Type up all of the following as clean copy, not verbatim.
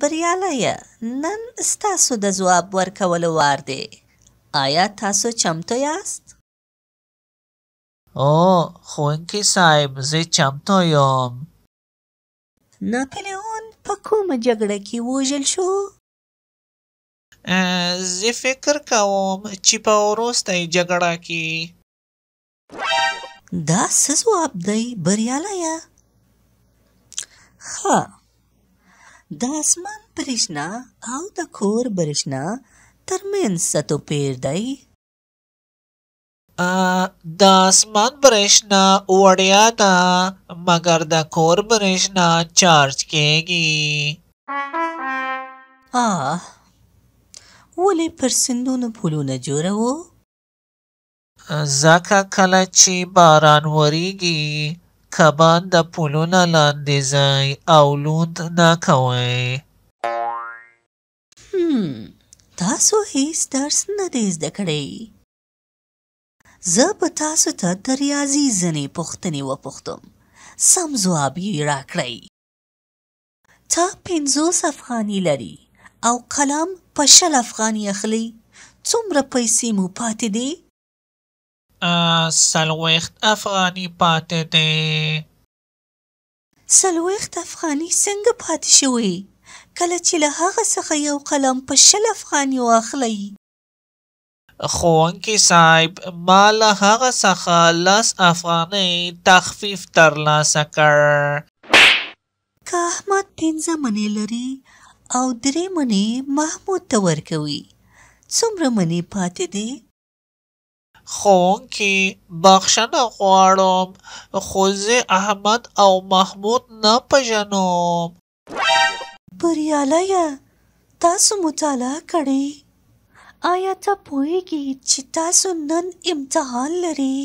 بریالیه. نن ستاسو د ځواب ورکولو وار دی. آیا تاسو چمتو یاست؟ ښوونکي صاحب زه چمتو یم. ناپلیون په کومه جګړه کې ووژل شو؟ زه فکر کوم چې په وروستۍ جګړه کې. دا څه ځواب دی بریالیه؟ ښه، د اسمان برېښنا او د کور برېښنا ترمنځ څه توپیر دی؟ د اسمان برېښنا وړیا ده مګر د کور برېښنا چارج کیږي. ولې پر سیندونو پلونه جوړوو؟ ځکه کله چې باران وریږي کبان د پلونو لاندې ځئ او لوند نه کوئ. تاسو هیڅ درس نه دی زده کړی. زه به تاسو ته د ریاضي ځینې پوښتنې وپوښتم. سم ځواب یې راکړئ. تا 50 افغانۍ لري او قلم په 20 افغانۍ اخلي. څومره پیسې مو پاتې دي؟ 40 افغانۍ پاتې دي. 40 افغانۍ څنګه پاتې شوې کله چې له هغه څخه یو قلم په 20 افغانیو اخلئ؟ ښوونکي صاحب ما له هغه څخه 10 افغانۍ تخفیف ترلاسه کړ. که احمد 15 منې لري او 3 منې محمود ته ورکوي، څومره منې پاتې دي؟ ښوونکي بخښنه غواړم خو زه احمد او محمود نه پېژنم. بریالیه، تاسو مطالعه کړې؟ آیا ته پوهېږې چې تاسو نن امتحان لرئ؟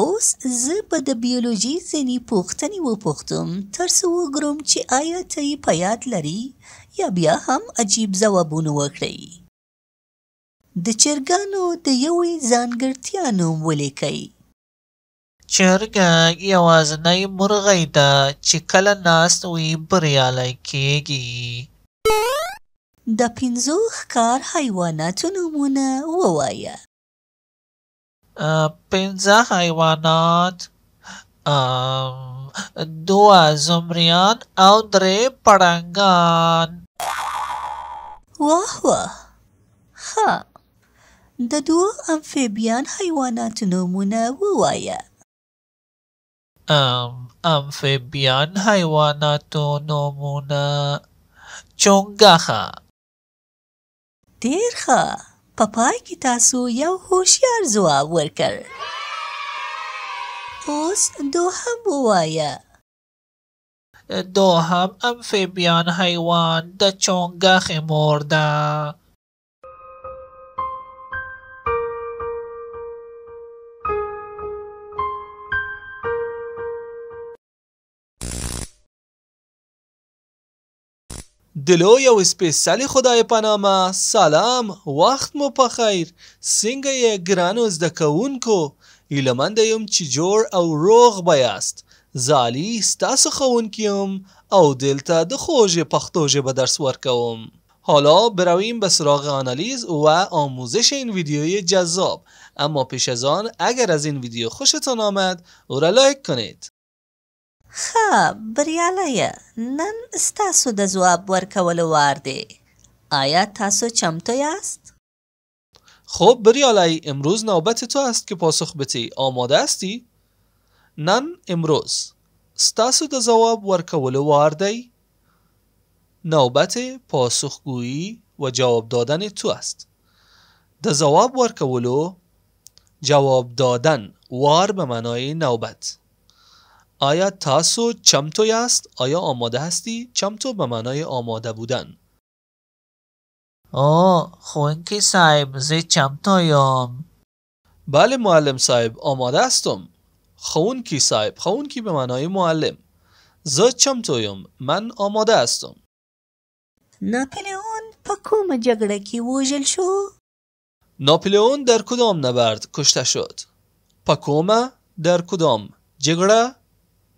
اوس زه به د بیولوژي ځینې پوښتنې وپوښتم تر څو وګورم چې آیا ته یې په یاد لري یا بیا هم عجیب ځوابونه وکړئ. د چرګانو د یوې ځانګړتیا نوم ولیکئ. چرګه یوازینۍ مرغۍ ده چې کله ناست وي بریالی کیږي. د 5 ښکار حیواناتو نومونه ووایه. 5 حیوانات، 2 زمریان او 3 پړانګان. واه واه، ښه. د 2 امفیبیان حیواناتو نومونه ووایه. امفیبیان حیواناتو نومونه چونګښه. ډېر ښه. په پای کې تاسو یو هوښیار ځواب ورکړ. اوس دوهم ووایه. دوهم امفیبیان حیوان د چونګښې مور ده. د لوی او سپیڅلي خدای په نامه سلام، وخت مو په خیر. څنګه یې ګرانو زده کوونکو؟ هیلهمنده یم چې جوړ او روغ به یاست. زه علي ستاسو ښوونکی یم او دلته د خوږ پښتو ژبه درس ورکوم. حالا برویم به سراغ آنالیز و آموزش این ویدیوی جذاب. اما پیش از آن اگر از این ویدیو خوشتان آمد او را لایک کنید. ښه بریالیه، نن ستاسو د ځواب ورکولو وار دی. آیا تاسو چمتو یاست؟ خب بریالی، امروز نوبت تو است که پاسخ بدهی. آماده هستی؟ نن امروز ستاسو د ځواب ورکولو وار دی. نوبت پاسخگویی و جواب دادن تو است. د ځواب ورکولو جواب دادن وار به معنای نوبت. آیا تاسو چمتو یاست؟ آیا آماده هستی؟ چمتو به معنای آماده بودن. ښوونکي صاحب زه چمتو یم. بله معلم صاحب، آماده هستم. ښوونکي صاحب، ښوونکي به معنای معلم. زه چمتو یم، من آماده هستم. ناپلیون په کومه جګړه کې ووژل شو؟ ناپلیون در کدام نبرد کشته شد؟ په کومه، در کدام، جګړه،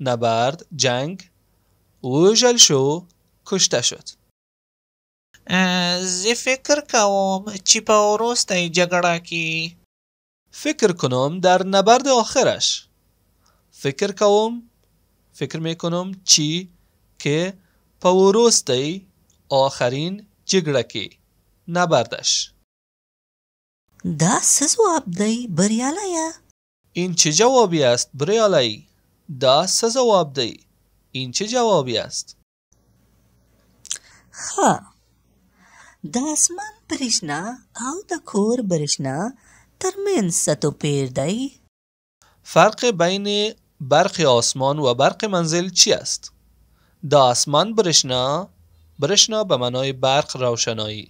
نبرد، جنگ. وژل شو، کشته شد. زه فکر کوم چې په وروستۍ جګړه کې فکر کنم در نبرد آخرش. فکر میکنم چی که په وروستۍ آخرین جګړه کې نبردش. دا څه ځواب دی بریالیه؟ این چه جوابی است بریالی؟ دا څه ځواب دی؟ این چه جوابی است؟ ښه، د اسمان برېښنا او د کور برېښنا ترمنځ څه توپیر دی؟ فرق بین برق آسمان و برق منزل چی است؟ د آسمان برېښنا به معنای برق روشنایی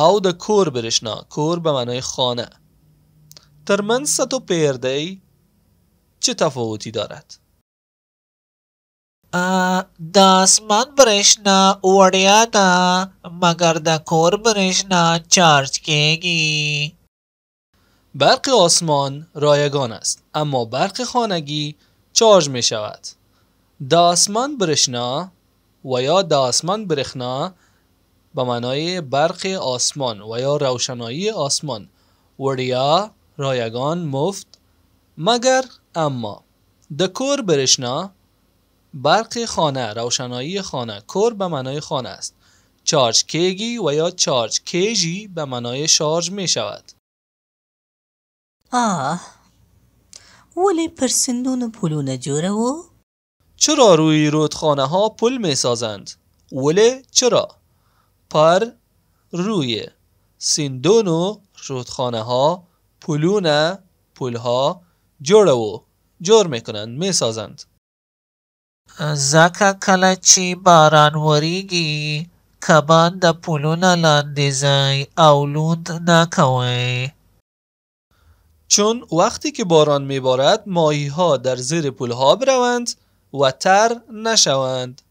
او د کور برېښنا کور به معنای خانه. ترمنځ څه توپیر دی؟ چه تفاوتی دارد؟ د اسمان برېښنا وړیا ده مګر د کور برېښنا چارج کیږي. برق آسمان رایگان است اما برق خانگی چارج می شود. د آسمان برېښنا و یا د آسمان برېښنا به معنای برق آسمان و یا روشنایی آسمان وړیا، رایگان، مفت. مگر اما د کور برېښنا برق خانه، روشنایی خانه، کور به معنای خانه است. چارج کیگی و یا چارج کیجی به معنای شارژ می شود. ولې پر سیندونو پلونه جوړوو؟ چرا روی رودخانه ها پل می سازند؟ چرا؟ پر روی سیندونو رودخانه ها پلها جوړ میکنند، می سازند. ځکه کله چې باران وریږي کبان د پلونو لاندې ځای او لوند نکوي. چون وقتی که باران میبارد ماهی ها در زیر پلها بروند و تر نشوند.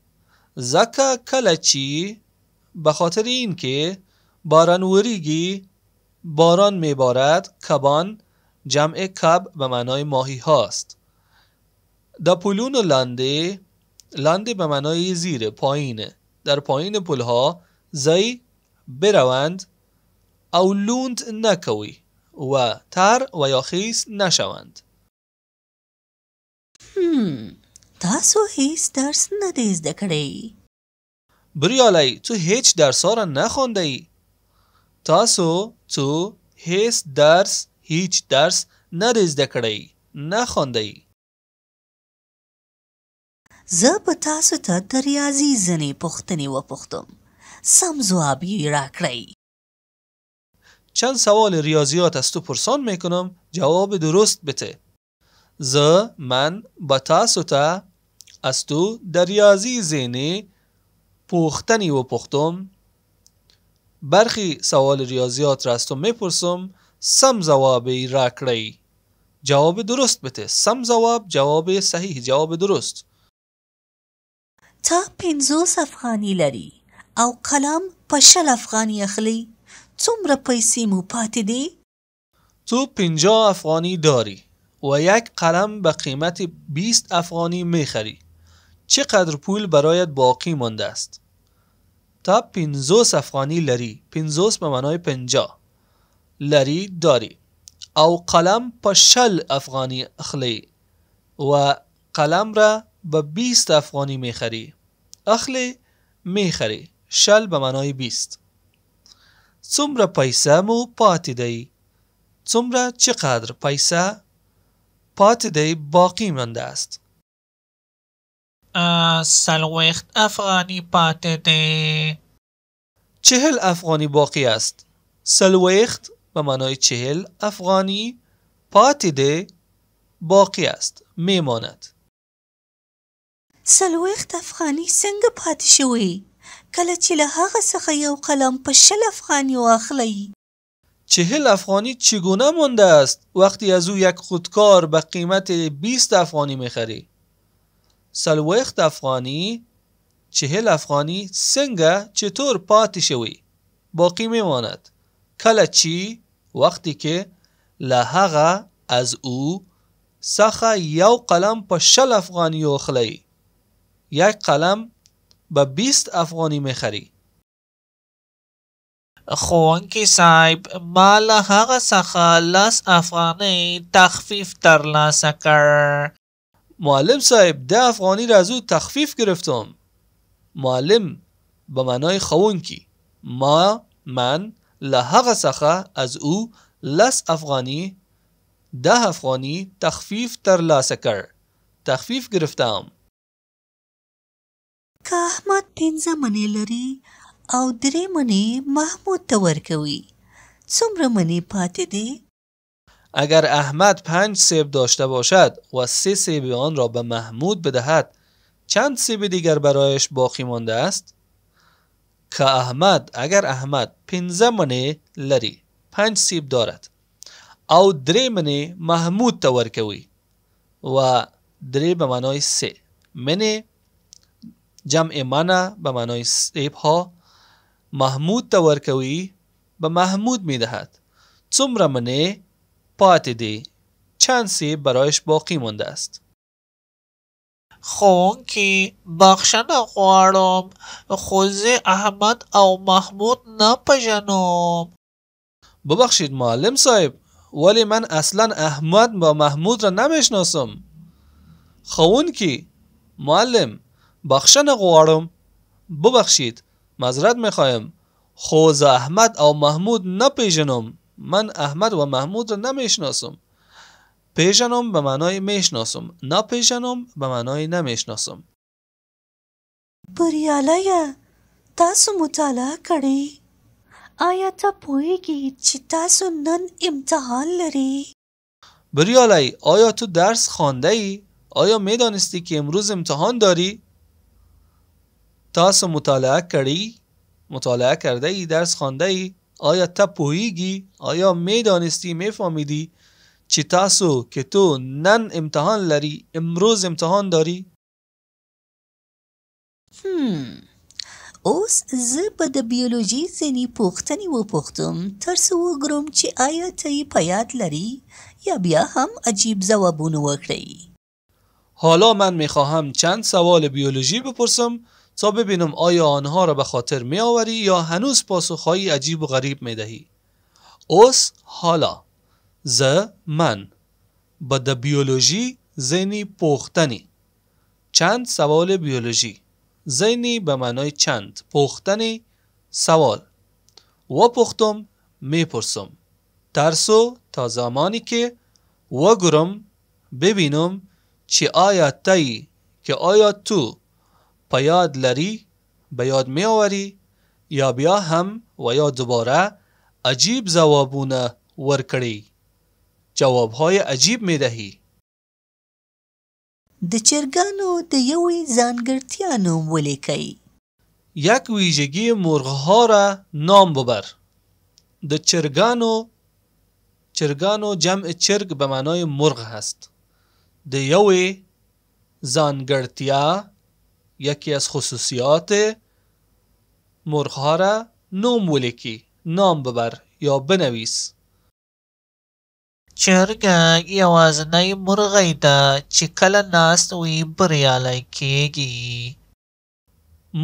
زکا کلچی به خاطر این که باران وریگی باران میبارد کبان جمع کب به معنای ماهی هاست. دا پلون لنده به معنای زیر، پایینه. در پایین پلها زی بروند او لوند نکوی و تر و یا خیس نشوند. تاسو هیڅ درس نه دی زده کړی؟ بریالی تو هیچ درس ها را نخوانده ای؟ تو هیچ درس نه زده کړی، نخوانده ای. زه به تاسو ته د ریاضي ځینې پوښتنې وپوښتم. سم ځواب یې راکړئ. چند سوال ریاضیات از تو پرسان میکنم، جواب درست بده. من با تاسو ته از تو در ریاضی ذهنی پوښتنی و پوښتم. برخی سوال ریاضیات را از تو میپرسم، سم جوابی را کړئ. جواب درست بده. سم جواب صحیح، جواب درست. تا 50 افغاني لري او قلم په 60 افغاني اخلي. څومره پیسې مو پاتې دي؟ تو 50 افغانی داری و یک قلم به قیمت 20 افغانی میخری. چقدر پول برایت باقی مانده است؟ تا 50 افغانی لری. 50 به معنای 50. لری داری. او قلم په 60 افغانی اخلی و قلم را به 20 افغانی میخری. اخلی میخری. 60 به معنای 20. څومره پیسه مو پاتې دی؟ څومره چقدر پیسه پاتې دی باقی مانده است؟ 40 افغانی پاتې دی. 40 افغانی باقی است. 40 به معنای 40 افغانی پاتې دی باقی است، میماند. 40 افغاني څنګه پاتې شوی کله چې له هغه څخه یو قلم په 60 افغانی واخلی؟ 40 افغانی چگونه مانده است وقتی از او یک خودکار به قیمت 20 افغانی میخری؟ 40 افغانی 40 افغانی څنګه چطور پاتې شوی باقی میماند؟ کله چی وقتی که له هغه از او څخه یو قلم په 60 افغانی واخلی. یک قلم به 20 افغانی میخری. ښوونکي صاحب ما له هغه څخه 10 افغانۍ تخفیف ترلاسه کړ. معلم صاحب 10 افغانی را از او تخفیف گرفتم. معلم به معنای ښوونکی. من له هغه څخه از او 10 افغانی تخفیف ترلاسه کړ. تخفیف گرفتم. که احمد 15 منې لري او 3 منې محمود ته ورکوي، څومره منې پاتې دی؟ اگر احمد 5 سیب داشته باشد و 3 سیب آن را به محمود بدهد، چند سیب دیگر برایش باقی مانده است؟ اگر احمد 15 منې لري، 5 سیب دارد او 3 منې محمود ته ورکوي و 3 به معنای 3 منې جمع منه به معنای سیب ها محمود ته ورکوي به محمود میدهد. څومره منې پاتې دی؟ چند سیب برایش باقی مانده است؟ ښوونکي بخښنه غواړم خو زه احمد او محمود نه پېژنم. ببخشید معلم صاحب، ولی من اصلا احمد و محمود را نمیشناسم. ښوونکي معلم بخښنه غواړم، ببخشید معذرت میخوایم خو زه احمد او محمود نپیژنم. من احمد و محمود را نمیشناسم. پیژنم به معنای میشناسم، نپیژنم به معنای نمیشناسم. بریالیه، تاسو مطالعه کړې؟ آیا ته پوهیږې چې تاسو نن امتحان لري؟ بریالی، آیا تو درس خوانده ای؟ آیا میدانستی که امروز امتحان داری؟ تاسو مطالعه کړی؟ مطالعه کرده ای؟ درس خوانده ای؟ آیا ته پوهیږي؟ آیا میدانستی، میفهمیدی چې تاسو که تو نن امتحان لري، امروز امتحان داری؟ اوس زه به د بیولوژي ځینې پوښتنې وپوښتم تر څو وګورم چې آیا ته یې په یاد لري یا بیا هم عجیب ځوابونه وکړی. حالا من میخواهم چند سوال بیولوژی بپرسم تا ببینم آیا آنها را به خاطر میآوری یا هنوز پاسخهایی عجیب و غریب میدهی. اوس حالا من به د بیولوژی ځینې پوښتنې، چند سوال بیولوژی، ځینې به معنای چند، پوښتنې، سوال وپوښتم، میپرسم ترسو تا زمانی که وګورم ببینم چې آیا تی که آیا تو په یاد لري، به یاد میآوری یا بیا هم و یا دوباره عجیب ځوابونه ورکړي، جوابهای عجیب میدهی. د چرګانو د یوې ځانګړتیا نوم ولیکئ. یک ویژگی مرغها را نام ببر. د چرګانو جمع چرګ به معنای مرغ هست. د یوې ځانګړتیا، یکی از خصوصیات مرغها را نوم ولیکی، نام ببر یا بنویس. چرګه یوازینی مرغۍ ده چې کله ناست وي بریالی کیږي.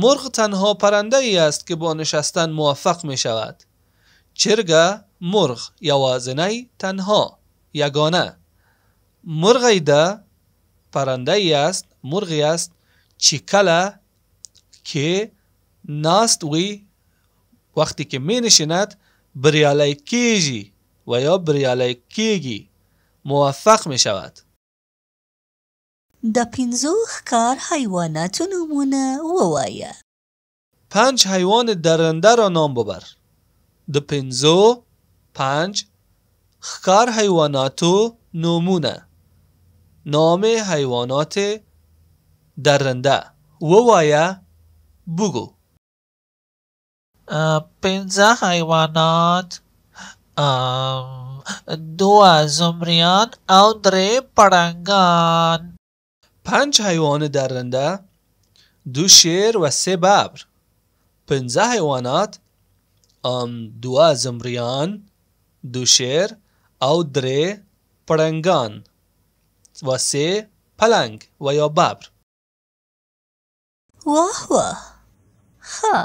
مرغ تنها پرنده ای است که با نشستن موفق می شود. چرګه مرغ یوازینی، تنها، یگانه مرغی ده، پرنده ای است، مرغی است چې کله که ناست وی، وقتی که می نشیند بریالی کیږي و یا بریالی کیږي، موفق می شود. د 5 ښکار حیواناتو نومونه ووایه. 5 حیوان درنده را نام ببر. د 5 ښکار حیواناتو نومونه، نام حیوانات درنده ووایه، بگو. 15 حیوانات، 2 زمریان او 3 پړانګان. 5 حیوان درنده، 2 شیر و 3 ببر. 15 حیوانات، 2 زمریان، 2 شیر او 3 پړانګان و 3 پلنگ و یا ببر. واه واه ښه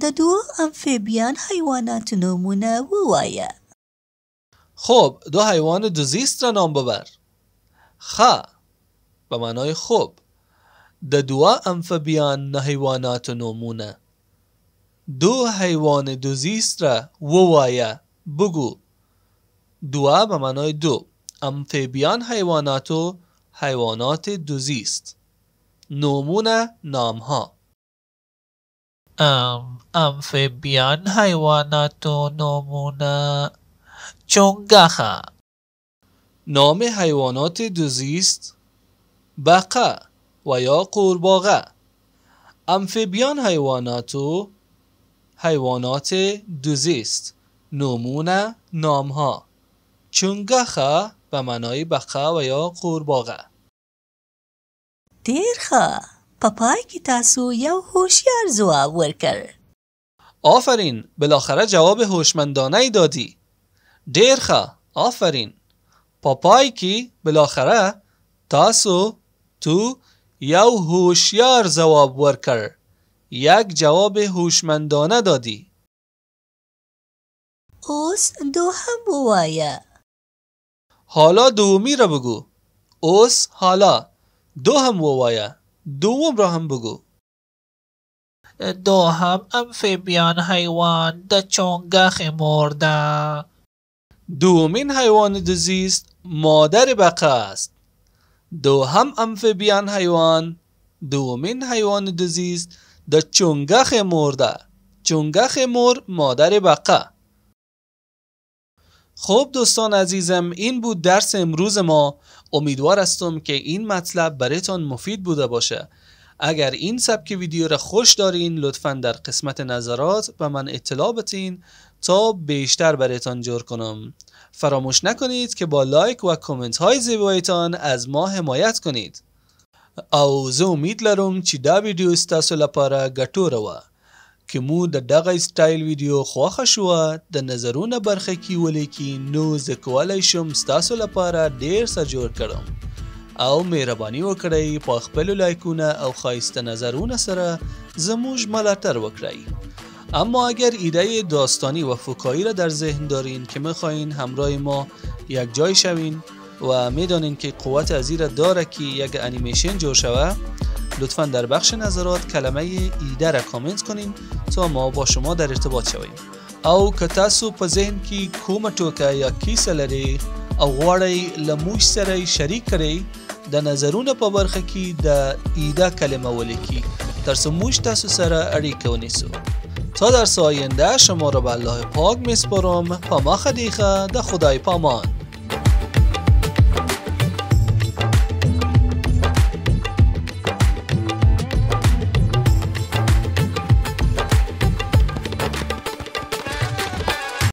د دوو امفیبیان حیواناتو نومونه ووایه. خب 2 حیوان دوزیست را نام ببر. خ به معنای خوب. د 2 امفیبیان حیوانات نومونه. 2 حیوان دوزیست را ووایه بگو. 2 به معنای 2. امفیبیان حیوانات دوزیست. نومونه نامها. امفیبیان حیوانات نومونه چونگخه. نام حیوانات دوزیست بقه و یا قورباغه. امفیبیان حیوانات دوزیست. نومونه نامها. چونگخه به معنای بقه و یا قورباغه. ډېر ښه په پای کې تاسو یو هوښیار ځواب ورکړ. آفرین بالاخره جواب هوشمندانه ای دادی. ډېر ښه آفرین. په پای کې بالاخره تو یو هوشیار ځواب ورکړ. یک جواب هوشمندانه دادی. اوس دوهم ووایه. حالا دومی را بگو. حالا دوهم ووایه. دوم را هم بگو. دوهم امفیبیان حیوان د چونگخ مرده. دومین حیوان دوزیست مادر بقه است. دومین حیوان دوزیست د چونگخ مرده. چونگخ مر مادر بقه. خب دوستان عزیزم، این بود درس امروز ما. امیدوار هستم که این مطلب برایتان مفید بوده باشه. اگر این سبک ویدیو را خوش دارین لطفاً در قسمت نظرات به من اطلاع بدین تا بیشتر برایتان جور کنم. فراموش نکنید که با لایک و کامنت های زیبایتان از ما حمایت کنید. او زه امید لرم چې دا ویډیو ستاسو لپاره ګټوره وه. که مو د دغه سټایل ویډیو خوښه شوه د نظرونه برخه کې ولیکئ نو زه کولی شم ستاسو لپاره ډیر څه جوړ کړم. او مهرباني وکړئ په خپلو لایکونه او ښایسته نظرونه سره زموږ ملاتړ وکړئ. اما اگر ایده داستانی و فکاهی را در ذهن دارین که میخواین همراه ما یک جای شوین و میدانین که قوت ازیره داره که یک انیمیشن جور شوه، لطفاً در بخش نظرات کلمه ایده را کامنت کنین تا ما با شما در ارتباط شویم. او که تاسو په ذهن کې کومه ټوکه یا کیسه لري او غواړئ له موږ سره شریک کړئ د نظرونو په برخه کې د ایده کلمه ولیکئ ترڅو موږ تاسو سره اړیکه ونیسو. تا درس آینده شما را به الله پاک میسپارم. پامخ دیخه د خدای پامان.